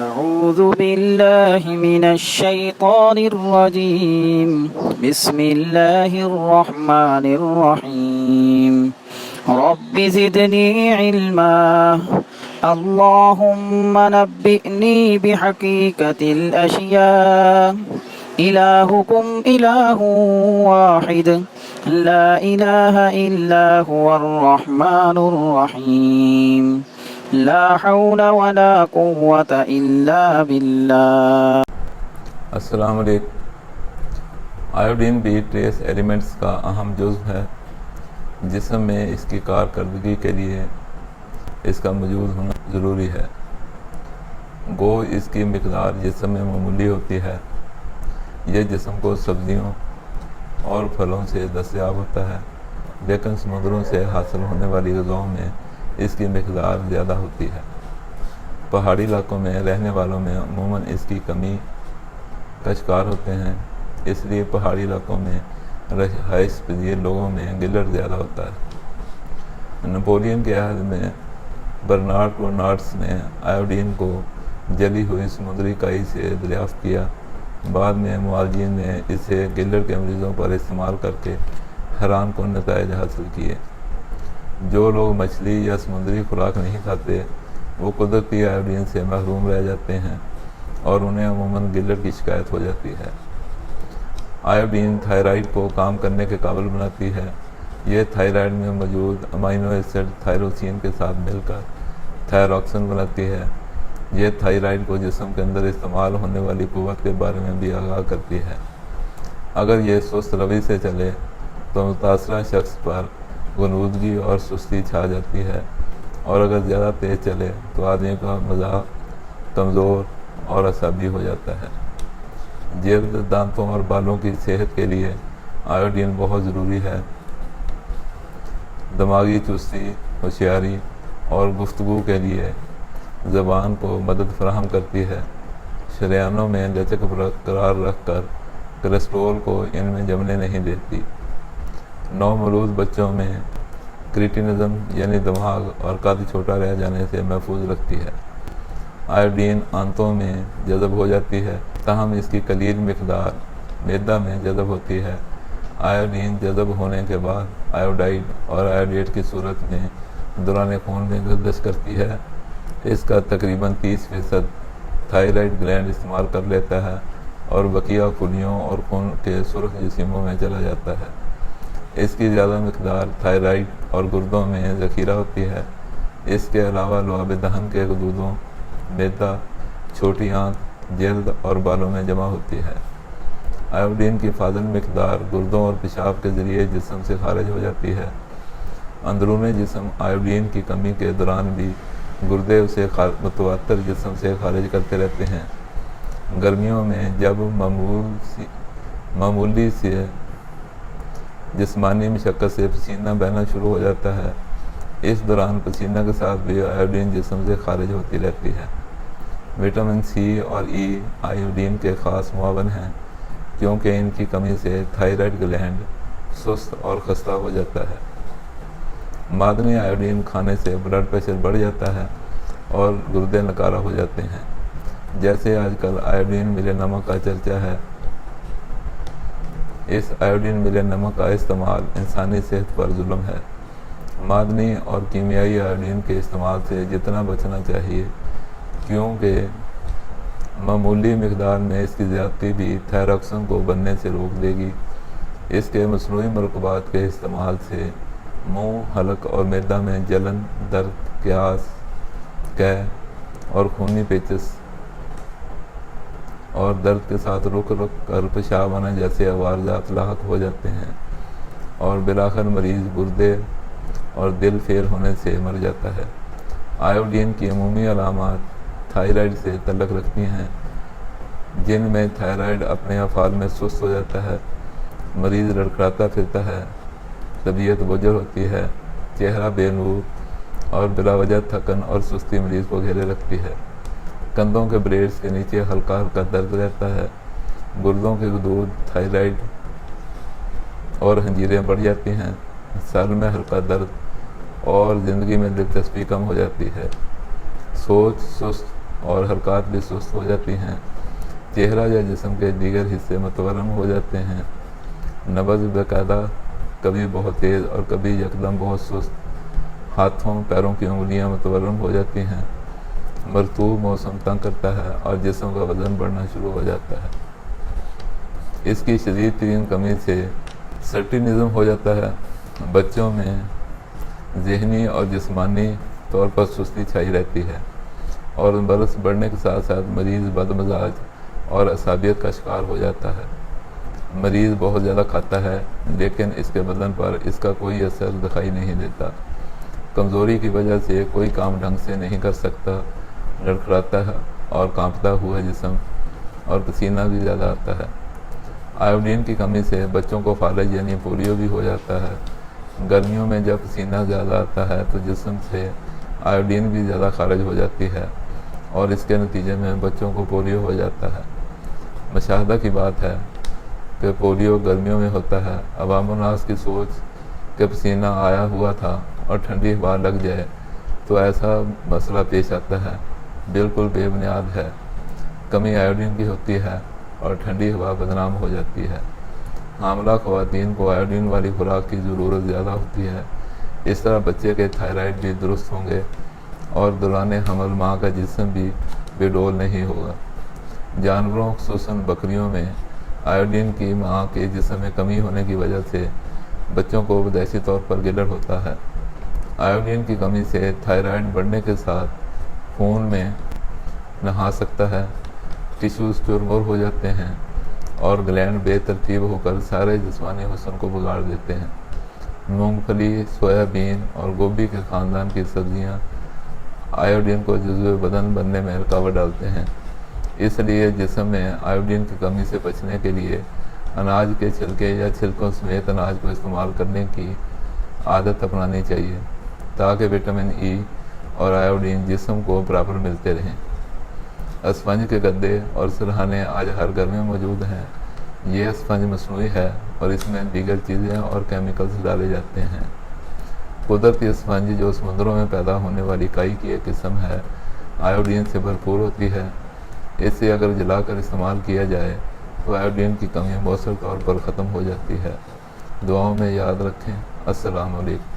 أعوذ بالله من الشيطان الرجيم بسم الله الرحمن الرحيم رب زدني علما اللهم نبئني بحقيقة الأشياء إلهكم إله واحد لا إله إلا هو الرحمن الرحيم لا حول ولا قوة إلا بالله. السلام علیکم. آیوڈین بھی ٹریس ایلیمنٹس کا اہم جزو ہے. جسم میں اس کی کارکردگی کے لیے اس کا موجود ہونا ضروری ہے. گو اس کی مقدار جسم میں معمولی ہوتی ہے. یہ جسم کو سبزیوں اور پھلوں سے دستیاب ہوتا ہے، لیکن سمندروں سے حاصل ہونے والی غذاؤں میں اس کی مقدار زیادہ ہوتی ہے. پہاڑی علاقوں میں رہنے والوں میں عموماً اس کی کمی کا شکار ہوتے ہیں، اس لیے پہاڑی علاقوں میں رہائش پذیر لوگوں میں گلٹ زیادہ ہوتا ہے. نپولین کے عہد میں برنارڈ رونالڈس نے آیوڈین کو جلی ہوئی سمندری کائی سے دریافت کیا. بعد میں معالجین نے اسے گلٹ کے مریضوں پر استعمال کر کے حیران کن نتائج حاصل کیے. جو لوگ مچھلی یا سمندری خوراک نہیں کھاتے وہ قدرتی آیوڈین سے محروم رہ جاتے ہیں اور انہیں عموماً گلٹ کی شکایت ہو جاتی ہے. آیوڈین تھائرائیڈ کو کام کرنے کے قابل بناتی ہے. یہ تھائرائیڈ میں موجود امینو ایسڈ تھائروسین کے ساتھ مل کر تھائراکسن بناتی ہے. یہ تھائرائیڈ کو جسم کے اندر استعمال ہونے والی قوت کے بارے میں بھی آگاہ کرتی ہے. اگر یہ سست روی سے چلے تو متاثرہ شخص پر غنودگی اور سستی چھا جاتی ہے، اور اگر زیادہ تیز چلے تو آدمی کا مزاج کمزور اور عصبی ہو جاتا ہے. جلد، دانتوں اور بالوں کی صحت کے لیے آیوڈین بہت ضروری ہے. دماغی چستی، ہوشیاری اور گفتگو کے لیے زبان کو مدد فراہم کرتی ہے. شریانوں میں لچک برقرار رکھ کر کولیسٹرول کو ان میں جمنے نہیں دیتی. نومولود بچوں میں کریٹینزم یعنی دماغ اور قد چھوٹا رہ جانے سے محفوظ رکھتی ہے. آیوڈین آنتوں میں جذب ہو جاتی ہے، تاہم اس کی قلیل مقدار معدہ میں جذب ہوتی ہے. آیوڈین جذب ہونے کے بعد آیوڈائڈ اور آیوڈیٹ کی صورت میں دوران خون میں گردش کرتی ہے. اس کا تقریباً 30% تھائرائیڈ گلینڈ استعمال کر لیتا ہے اور بقیہ خلیوں اور خون کے سرخ جسیموں میں چلا جاتا ہے. اس کی زیادہ مقدار تھائرائیڈ اور گردوں میں ذخیرہ ہوتی ہے. اس کے علاوہ لعاب دہن کے غدودوں، معدہ، چھوٹی آنت، جلد اور بالوں میں جمع ہوتی ہے. آیوڈین کی فاضل مقدار گردوں اور پیشاب کے ذریعے جسم سے خارج ہو جاتی ہے. اندرون جسم آیوڈین کی کمی کے دوران بھی گردے اسے متواتر جسم سے خارج کرتے رہتے ہیں. گرمیوں میں جب معمولی سے جسمانی مشقت سے پسینہ بہنا شروع ہو جاتا ہے، اس دوران پسینہ کے ساتھ بھی آیوڈین جسم سے خارج ہوتی رہتی ہے. وٹامن سی اور ای آیوڈین کے خاص معاون ہیں، کیونکہ ان کی کمی سے تھائرائیڈ گلینڈ سست اور خستہ ہو جاتا ہے. معدنی آیوڈین کھانے سے بلڈ پریشر بڑھ جاتا ہے اور گردے نکارہ ہو جاتے ہیں. جیسے آج کل آیوڈین ملے نمک کا چرچا ہے، اس آیوڈین ملے نمک کا استعمال انسانی صحت پر ظلم ہے. معدنی اور کیمیائی آیوڈین کے استعمال سے جتنا بچنا چاہیے، کیونکہ معمولی مقدار میں اس کی زیادتی بھی تھائراکسن کو بننے سے روک دے گی. اس کے مصنوعی مرکبات کے استعمال سے منہ، حلق اور معدہ میں جلن، درد، قیاس، قے اور خونی پیچش اور درد کے ساتھ رک کر پیشاب آنا جیسے عوارضات لاحق ہو جاتے ہیں، اور بالآخر مریض گردے اور دل پھیر ہونے سے مر جاتا ہے. آیوڈین کی عمومی علامات تھائرائیڈ سے تعلق رکھتی ہیں، جن میں تھائرائیڈ اپنے افعال میں سست ہو جاتا ہے، مریض لڑکھڑاتا پھرتا ہے، طبیعت بوجھل ہوتی ہے، چہرہ بے نور اور بلا وجہ تھکن اور سستی مریض کو گھیرے رکھتی ہے. کندھوں کے بلیڈز کے نیچے ہلکا ہلکا درد رہتا ہے. گردوں کے غدود، تھائرائیڈ اور ہنجیریں بڑھ جاتی ہیں. سر میں ہلکا درد اور زندگی میں دلچسپی کم ہو جاتی ہے. سوچ سست اور حرکات بھی سست ہو جاتی ہیں، چہرہ یا جسم کے دیگر حصے متورم ہو جاتے ہیں، نبض باقاعدہ کبھی بہت تیز اور کبھی یکدم بہت سست، ہاتھوں پیروں کی انگلیاں متورم ہو جاتی ہیں، مرطوب موسم تنگ کرتا ہے اور جسم کا وزن بڑھنا شروع ہو جاتا ہے۔ اس کی شدید ترین کمی سے سرٹینزم ہو جاتا ہے، بچوں میں ذہنی اور جسمانی طور پر سستی چھائی رہتی ہے اور برس بڑھنے کے ساتھ ساتھ مریض بد مزاج اور عصبیت کا شکار ہو جاتا ہے۔ مریض بہت زیادہ کھاتا ہے لیکن اس کے بدن پر اس کا کوئی اثر دکھائی نہیں دیتا، کمزوری کی وجہ سے کوئی کام ڈھنگ سے نہیں کر سکتا، لڑکھڑاتا ہے اور کانپتا ہوا جسم اور پسینہ بھی زیادہ آتا ہے۔ آیوڈین کی کمی سے بچوں کو فالج یعنی پولیو بھی ہو جاتا ہے۔ گرمیوں میں جب پسینہ زیادہ آتا ہے تو جسم سے آیوڈین بھی زیادہ خارج ہو جاتی ہے اور اس کے نتیجے میں بچوں کو پولیو ہو جاتا ہے۔ مشاہدہ کی بات ہے کہ پولیو گرمیوں میں ہوتا ہے۔ عوام الناس کی سوچ کہ پسینہ آیا ہوا تھا اور ٹھنڈی ہوا لگ جائے تو ایسا مسئلہ پیش آتا ہے، بالکل بے بنیاد ہے۔ کمی آیوڈین کی ہوتی ہے اور ٹھنڈی ہوا بدنام ہو جاتی ہے۔ حاملہ خواتین کو آیوڈین والی خوراک کی ضرورت زیادہ ہوتی ہے، اس طرح بچے کے تھائرائیڈ بھی درست ہوں گے اور دوران حمل ماں کا جسم بھی بے ڈول نہیں ہوگا۔ جانوروں خصوصاً بکریوں میں آیوڈین کی ماں کے جسم میں کمی ہونے کی وجہ سے بچوں کو پیدائشی طور پر گلر ہوتا ہے۔ آیوڈین کی کمی سے تھائرائیڈ بڑھنے کے ساتھ خون میں نہا سکتا ہے، ٹیشوز چورمور ہو جاتے ہیں اور گلینڈ بے ترتیب ہو کر سارے جسمانی حسن کو بگاڑ دیتے ہیں۔ مونگ پھلی، سویابین اور گوبھی کے خاندان کی سبزیاں آیوڈین کو جزو بدن بننے میں رکاوٹ ڈالتے ہیں، اس لیے جسم میں آیوڈین کی کمی سے بچنے کے لیے اناج کے چھلکے یا چھلکوں سمیت اناج کو استعمال کرنے کی عادت اپنانی چاہیے تاکہ وٹامن ای اور آیوڈین جسم کو برابر ملتے رہیں۔ اسفنج کے گدے اور سرہانے آج ہر گھر میں موجود ہیں۔ یہ اسفنج مصنوعی ہے اور اس میں دیگر چیزیں اور کیمیکلز ڈالے جاتے ہیں۔ قدرتی اسفنج جو سمندروں میں پیدا ہونے والی کائی کی ایک قسم ہے، آیوڈین سے بھرپور ہوتی ہے۔ اسے اگر جلا کر استعمال کیا جائے تو آیوڈین کی کمی مؤثر طور پر ختم ہو جاتی ہے۔ دعاؤں میں یاد رکھیں۔ السلام علیکم۔